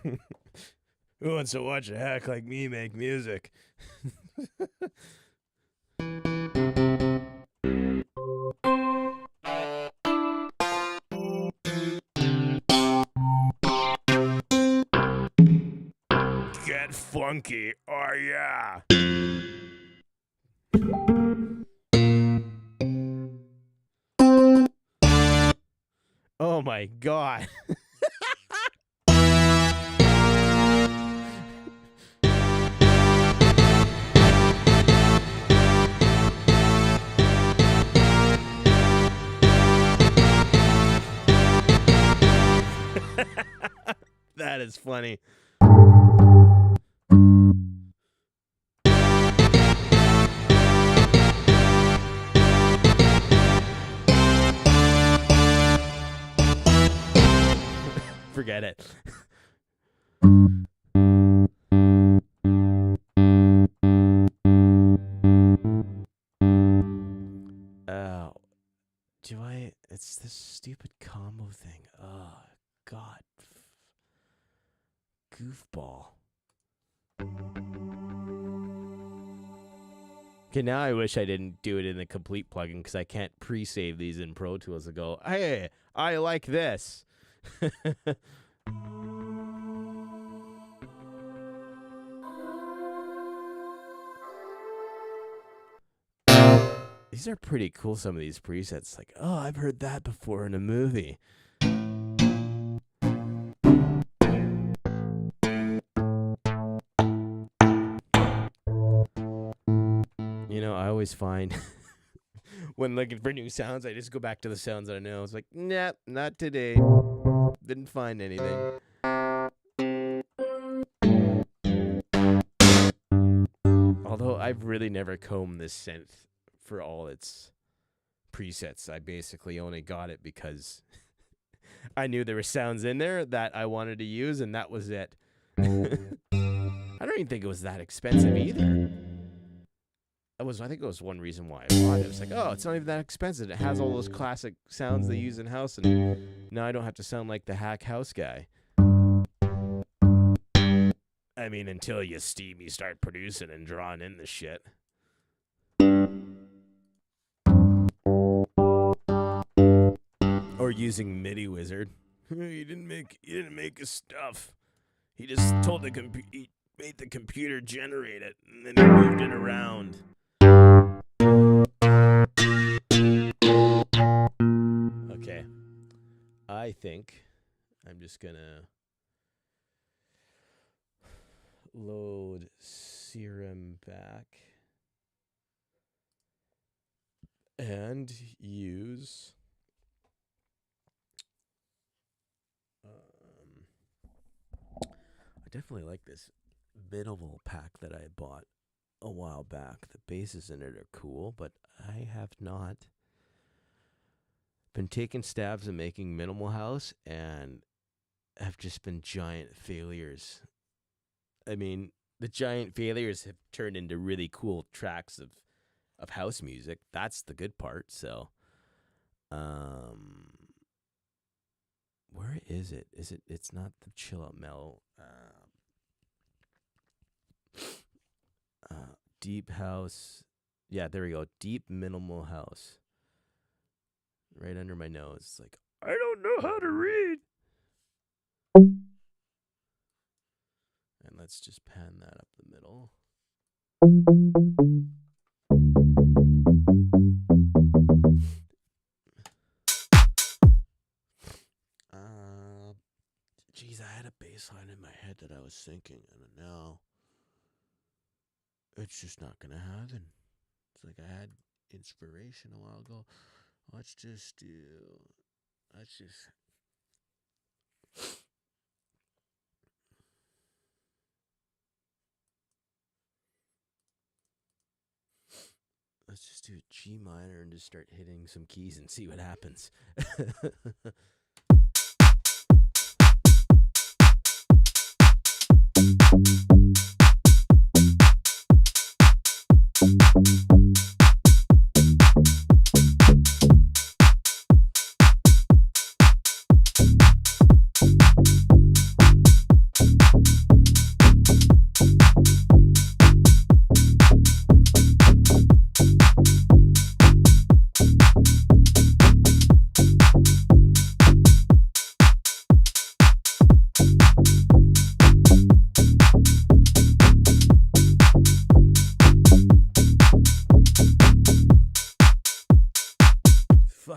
Who wants to watch a hack like me make music? Get funky, oh yeah. Oh my god. That is funny. Forget it. Oh, do I? It's this stupid combo thing. Oh, God. Goofball. Okay, now I wish I didn't do it in the complete plugin because I can't pre-save these in Pro Tools and go, hey, I like this. These are pretty cool, some of these presets. Like, oh, I've heard that before in a movie. You know, I always find when looking for new sounds, I just go back to the sounds that I know. It's like, nah, not today. Didn't find anything. Although I've really never combed this synth for all its presets. I basically only got it because I knew there were sounds in there that I wanted to use, and that was it. I don't even think it was that expensive either. I think it was one reason why I bought it. It was like, oh, it's not even that expensive. It has all those classic sounds they use in house, and now I don't have to sound like the hack house guy. I mean, until you start producing and drawing in the shit. Or using MIDI Wizard. He didn't make his stuff. He just told he made the computer generate it, and then he moved it around. Okay. I think I'm just gonna load Serum back and use I definitely like this minimal pack that I bought a while back. The basses in it are cool, but I have not been taking stabs at making minimal house and have just been giant failures. I mean, the giant failures have turned into really cool tracks of house music. That's the good part. So, where is it? It's not the chill out mellow. Deep house. Yeah, there we go. Deep minimal house. Right under my nose. It's like, I don't know how to read. And let's just pan that up the middle. Geez, I had a bass line in my head that I was thinking, and now it's just not gonna happen. It's like I had inspiration a while ago. Let's just do a G minor and just start hitting some keys and see what happens.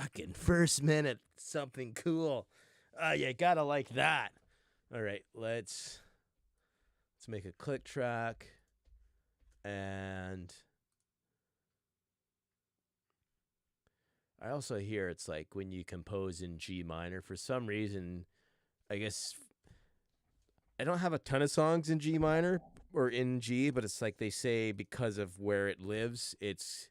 fucking first minute, something cool. You gotta like that. All right, let's make a click track, and I also hear it's like when you compose in G minor, for some reason, I guess I don't have a ton of songs in G minor or in G, but it's like they say because of where it lives, it's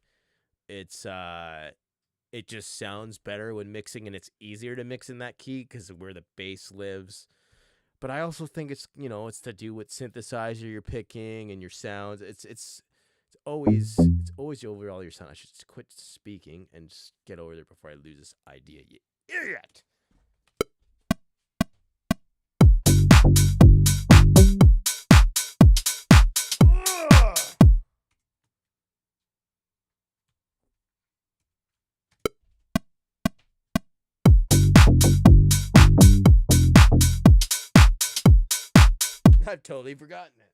it just sounds better when mixing, and it's easier to mix in that key because of where the bass lives. But I also think it's, it's to do with synthesizer you're picking and your sounds. It's always over all your sound. I should just quit speaking and just get over there before I lose this idea, you idiot. I've totally forgotten it.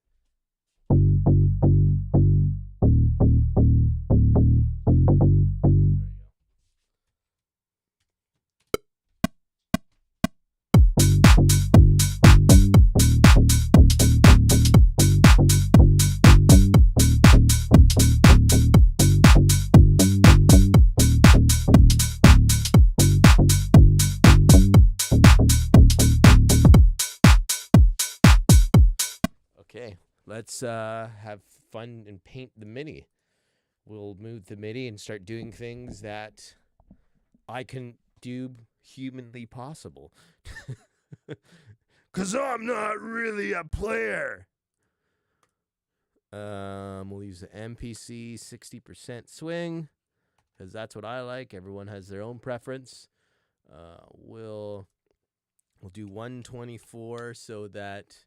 Okay, let's have fun and paint the MIDI. We'll move the MIDI and start doing things that I can do humanly possible. 'Cause I'm not really a player. We'll use the MPC 60% swing, because that's what I like. Everyone has their own preference. We'll do 124 so that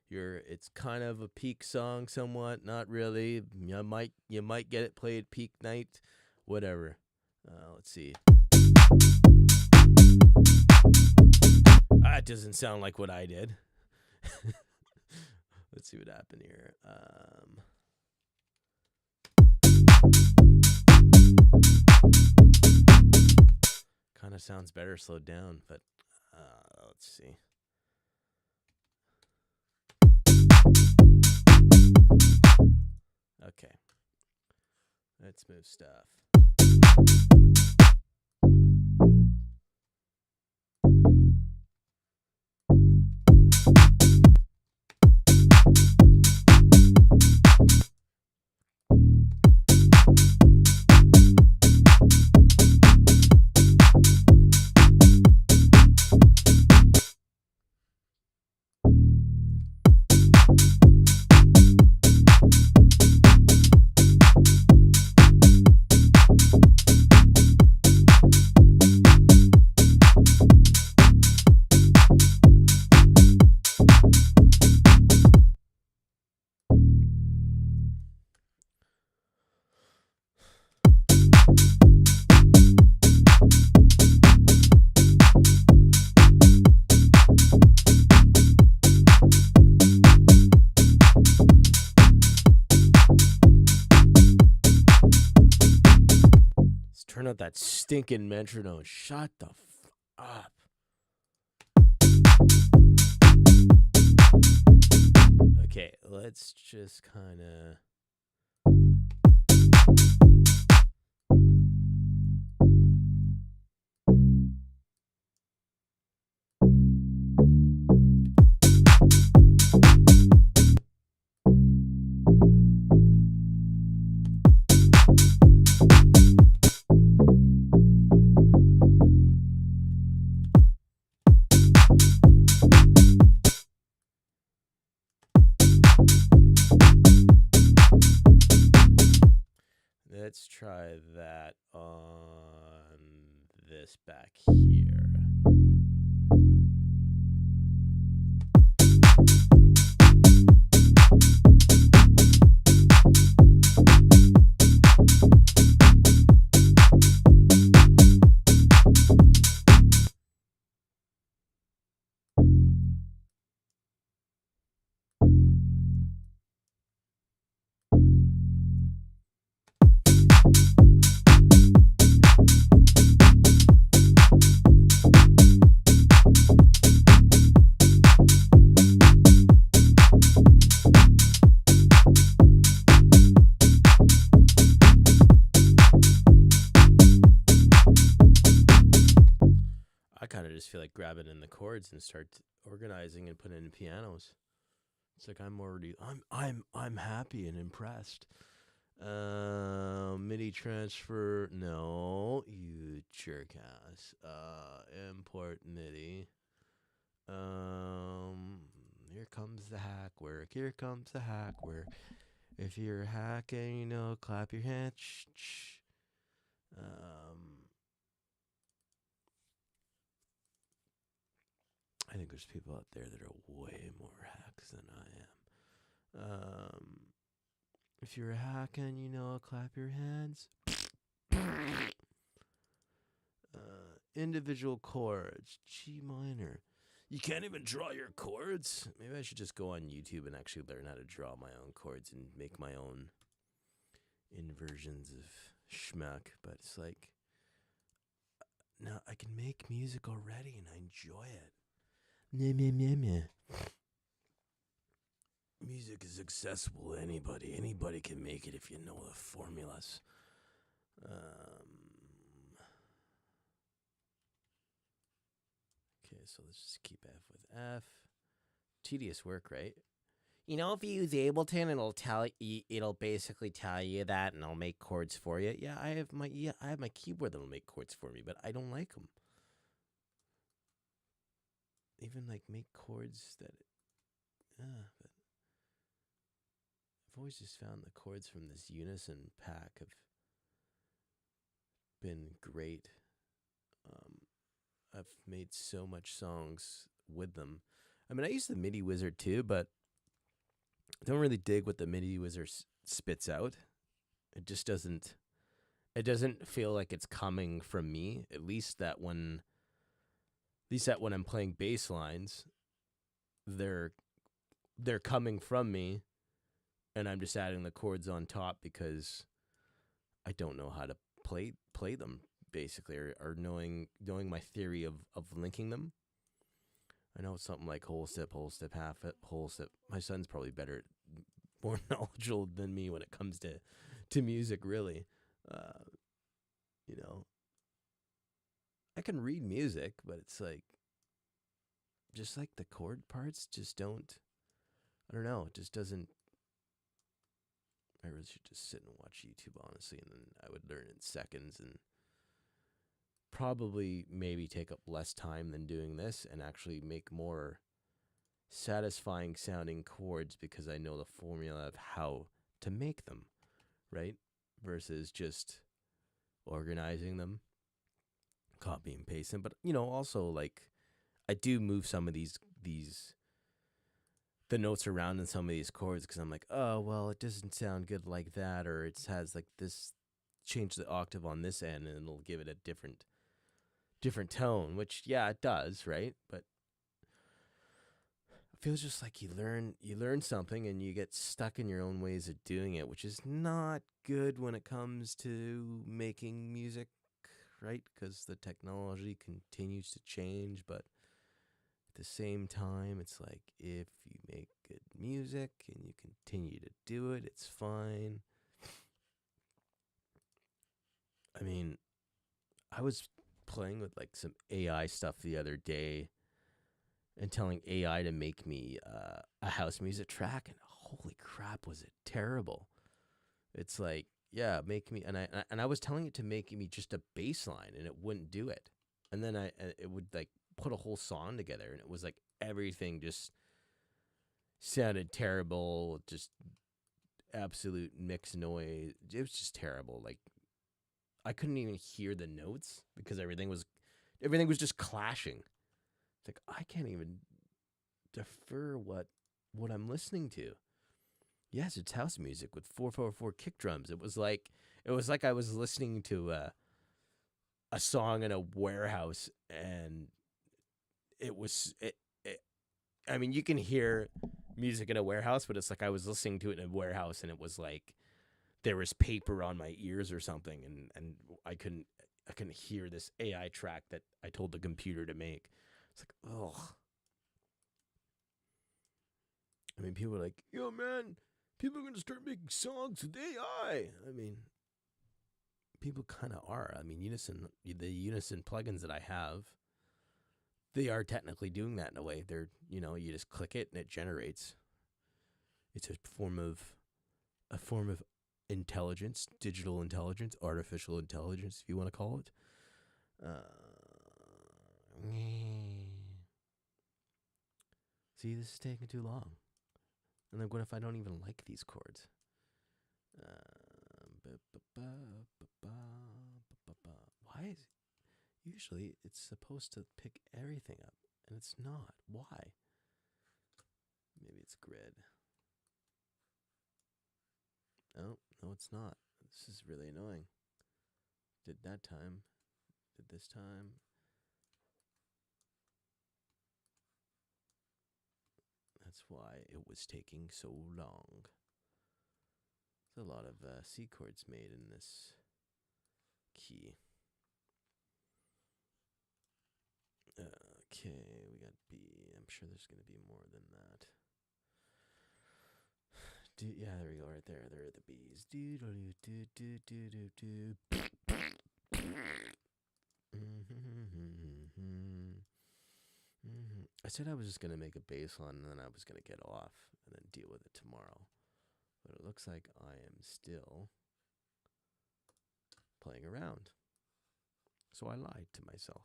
it's kind of a peak song somewhat, not really. You might get it played peak night, whatever. Let's see. That doesn't sound like what I did. Let's see what happened here. Kind of sounds better slowed down, but let's see. Okay. Let's move stuff. Turn out that stinking metronome. Shut the up. Okay, let's just kind of... Let's try that on this back here. just feel like grabbing in the chords and start organizing and putting in pianos. It's like I'm happy and impressed. MIDI transfer, no, you jerk ass. Import MIDI. Here comes the hack work. Here comes the hack work. If you're hacking, clap your hands. I think there's people out there that are way more hacks than I am. If you're hacking, clap your hands. Individual chords, G minor. You can't even draw your chords? Maybe I should just go on YouTube and actually learn how to draw my own chords and make my own inversions of schmuck. But it's like, no, I can make music already and I enjoy it. Meh, meh, meh, meh. Music is accessible to anybody. Anybody can make it if you know the formulas. Okay, so let's just keep F with F. Tedious work, right? If you use Ableton, it'll basically tell you that, and I'll make chords for you. Yeah, I have my keyboard that'll make chords for me, but I don't like them. Even like make chords that, but I've always just found the chords from this Unison pack have been great. I've made so much songs with them. I mean, I use the MIDI wizard too, but I don't really dig what the MIDI wizard spits out. It just doesn't. It doesn't feel like it's coming from me. At least that when I'm playing bass lines, they're coming from me, and I'm just adding the chords on top because I don't know how to play them. Basically, or knowing my theory of linking them. I know something like whole step, half it, whole step. My son's probably more knowledgeable than me when it comes to music, really. I can read music, but it's like, just like the chord parts just don't, I don't know, it just doesn't. I really should just sit and watch YouTube, honestly, and then I would learn in seconds and probably maybe take up less time than doing this and actually make more satisfying sounding chords because I know the formula of how to make them, right? Versus just organizing them, copy and paste them. But, also like I do move some of the notes around in some of these chords because I'm like, oh, well, it doesn't sound good like that, or it has like this, change the octave on this end and it'll give it a different tone, which, yeah, it does, right? But it feels just like you learn something and you get stuck in your own ways of doing it, which is not good when it comes to making music, right? Because the technology continues to change, but at the same time, it's like, if you make good music and you continue to do it, it's fine. I mean, I was playing with like some AI stuff the other day and telling AI to make me a house music track, and holy crap, was it terrible. It's like, yeah, make me, and I was telling it to make me just a bass line, and it wouldn't do it. And then it would like put a whole song together, and it was like everything just sounded terrible, just absolute mixed noise. It was just terrible. Like, I couldn't even hear the notes because everything was just clashing. It's like, I can't even defer what I'm listening to. Yes, it's house music with 4/4/4 kick drums. It was like I was listening to a song in a warehouse, and it was I mean, you can hear music in a warehouse, but it's like I was listening to it in a warehouse, and it was like there was paper on my ears or something, and I couldn't hear this AI track that I told the computer to make. It's like, ugh. I mean, people are like, yo, man, people are going to start making songs with AI. I mean, people kind of are. I mean, the Unison plugins that I have, They are technically doing that in a way. They're, you just click it and it generates. It's a form of intelligence, digital intelligence, artificial intelligence, if you want to call it. See, this is taking too long. And then what if I don't even like these chords? Why is usually it's supposed to pick everything up, and it's not. Why? Maybe it's grid. Oh, no, it's not. This is really annoying. Did that time. Did this time. That's why it was taking so long. There's a lot of C chords made in this key. Okay, we got B. I'm sure there's going to be more than that. Yeah, there we go, right there. There are the B's. I said I was just going to make a bass line and then I was going to get off and then deal with it tomorrow. But it looks like I am still playing around. So I lied to myself.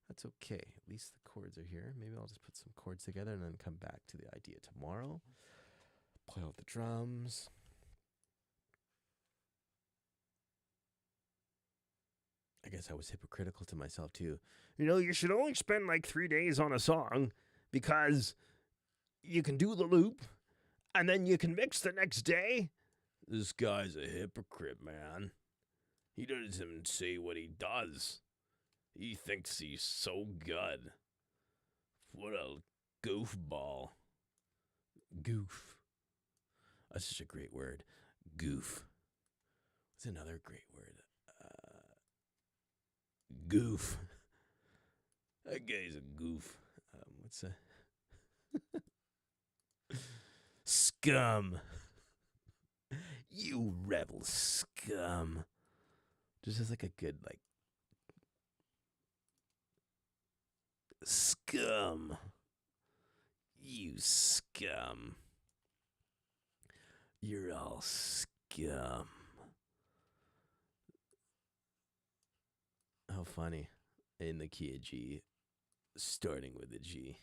That's okay. At least the chords are here. Maybe I'll just put some chords together and then come back to the idea tomorrow. Play out the drums. I guess I was hypocritical to myself too. You should only spend like 3 days on a song because you can do the loop and then you can mix the next day. This guy's a hypocrite, man. He doesn't even say what he does. He thinks he's so good. What a goofball. Goof. That's such a great word. Goof. What's another great word? Goof. That guy's a goof. What's that? Scum. You rebel scum. Just as like a good, like, scum. You scum. You're all scum. How funny. In the key of G. Starting with a G.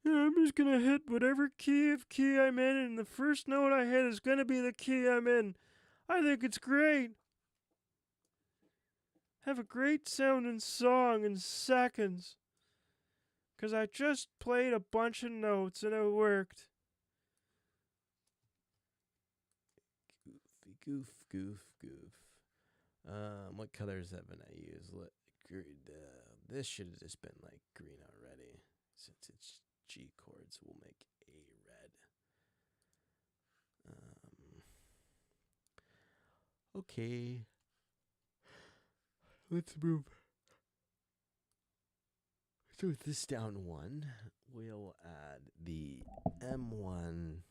I'm just gonna hit whatever key I'm in, and the first note I hit is gonna be the key I'm in. I think it's great. Have a great sounding song in seconds. 'Cause I just played a bunch of notes and it worked. Goof. What colors haven't I used? This should have just been like green already. Since it's G chords, we'll make A red. Okay. Let's move. So with this down one, we'll add the M1.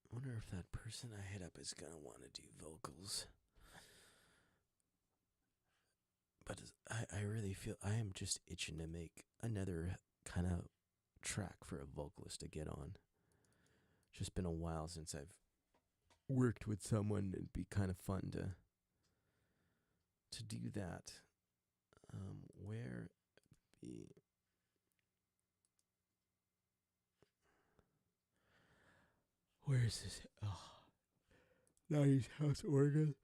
I wonder if that person I hit up is gonna want to do vocals. But I really feel I am just itching to make another kind of track for a vocalist to get on. It's just been a while since I've worked with someone. It'd be kind of fun to do that. Where is this? Oh, nice house organ.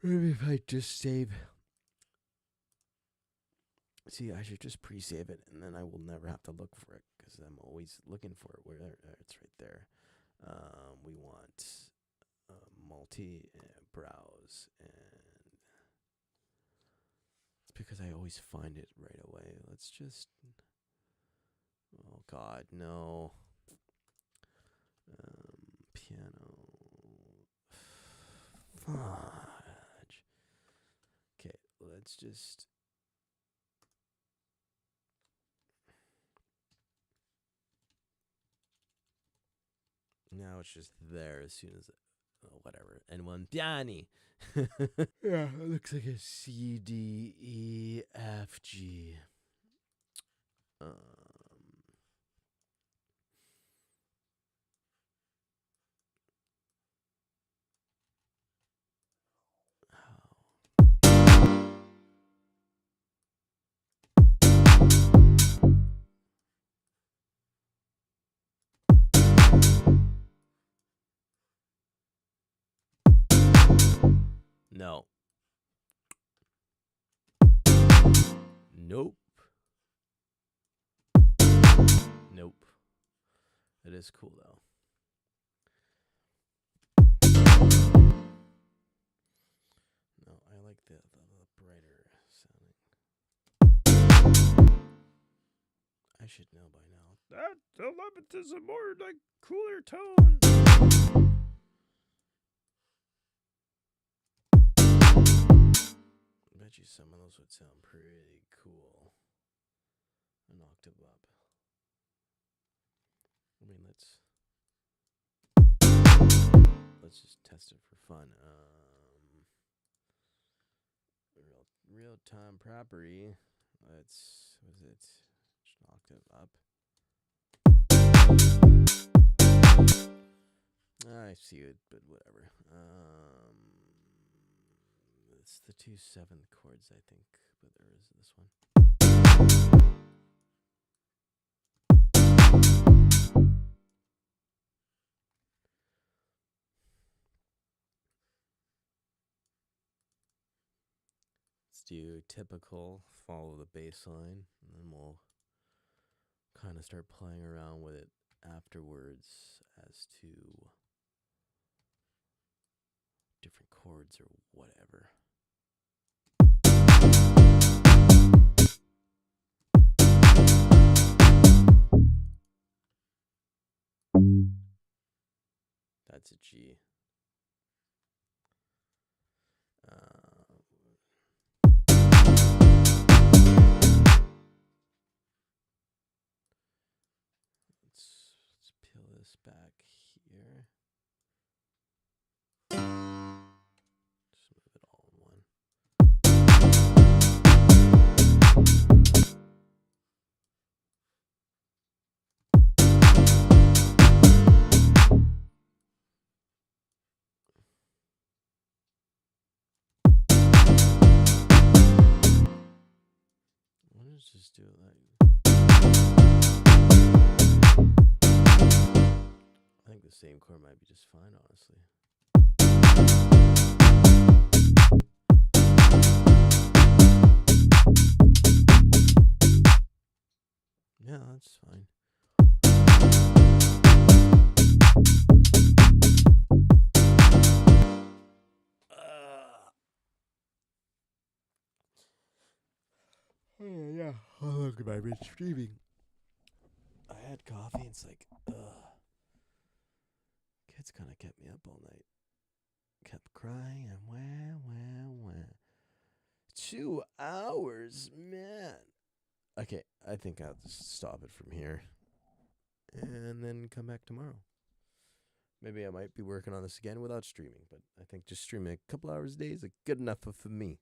Maybe if I just save. See, I should just pre-save it, and then I will never have to look for it, because I'm always looking for it. Where it's right there. We want multi browse, and it's because I always find it right away. Let's just. Oh God, no. Piano. Fudge. Okay, let's just. Now it's just there as soon as whatever. And one piani. Yeah, it looks like a C D E F G. Um, no. Nope. Nope. It is cool though. No, I like the brighter sounding. I should know by now. That 11th is a more like cooler tone. I bet you some of those would sound pretty cool. An octave up. I mean, let's just test it for fun. Real time property. Let's was it just an octave up. I see it, but whatever. It's the 2 7th chords, I think, but there is this one. Let's do typical, follow the bass line, and then we'll kind of start playing around with it afterwards as to different chords or whatever. That's a G. Let's peel this back here. Just move it all in one. Let's just do it like. I think the same chord might be just fine, honestly. Yeah, that's fine. Yeah. Oh, look at my been streaming. I had coffee. It's like, kids kind of kept me up all night. Kept crying and wah. 2 hours, man. Okay, I think I'll just stop it from here. And then come back tomorrow. Maybe I might be working on this again without streaming, but I think just streaming a couple hours a day is good enough for me.